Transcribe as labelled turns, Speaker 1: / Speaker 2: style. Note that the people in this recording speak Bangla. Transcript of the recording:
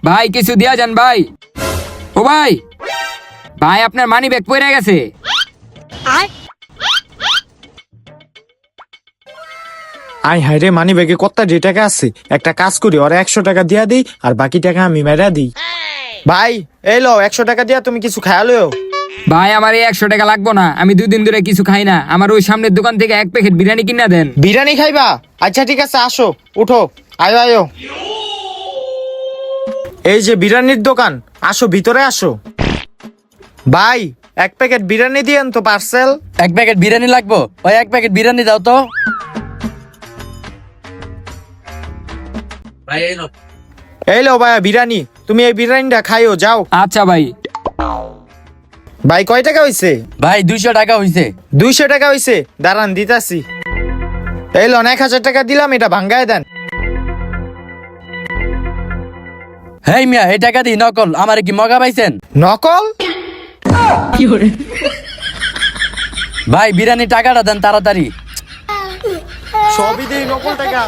Speaker 1: ভাই কিছু দিয়া যান ভাই। ও ভাই, ভাই আপনার মানি ব্যাগ পড়ে গেছে।
Speaker 2: আই হাই রে, মানি ব্যাগে কত যে টাকা আছে, একটা কাজ করি ওরা 100 টাকা দিয়া দিই আর বাকি টাকা আমি মেরা দিই। ভাই এই লো 100 টাকা দিয়া তুমি কিছু খায়া লও।
Speaker 1: ভাই আমার এই 100 টাকা লাগবো না, আমি 2 দিন ধরে কিছু খাই না। আমার ওই সামনের দোকান থেকে 1 প্যাকেট বিরিয়ানি কিনা দেন।
Speaker 2: বিরিয়ানি খাইবা? আচ্ছা ঠিক আছে, আসো উঠো, আয়ো আয়ো। এই যে বিরিয়ানির দোকান, আসো ভিতরে আসো। ভাই 1 প্যাকেট বিরিয়ানি দিয়েন তো পার্সেল।
Speaker 3: 1 প্যাকেট বিরিয়ানি লাগবো, ওই 1 প্যাকেট বিরিয়ানি দাও তো।
Speaker 2: এই লো ভাইয়া বিরিয়ানি, তুমি এই বিরিয়ানিটা খাইও যাও।
Speaker 1: আচ্ছা ভাই।
Speaker 2: ভাই কয় টাকা হইছে?
Speaker 3: ভাই 200 টাকা হইছে।
Speaker 2: 200 টাকা হইছে, দাঁড়ান দিতাছি। এই লোন 1000 টাকা দিলাম, এটা ভাঙ্গায় দেন।
Speaker 3: হেই মিয়া, এই টাকা দি নকল, আমারে কি মগা পাইছেন?
Speaker 2: নকল?
Speaker 3: ভাই বিরিয়ানি টাকাটা দেন তাড়াতাড়ি।
Speaker 2: সবই দেই নকল টাকা।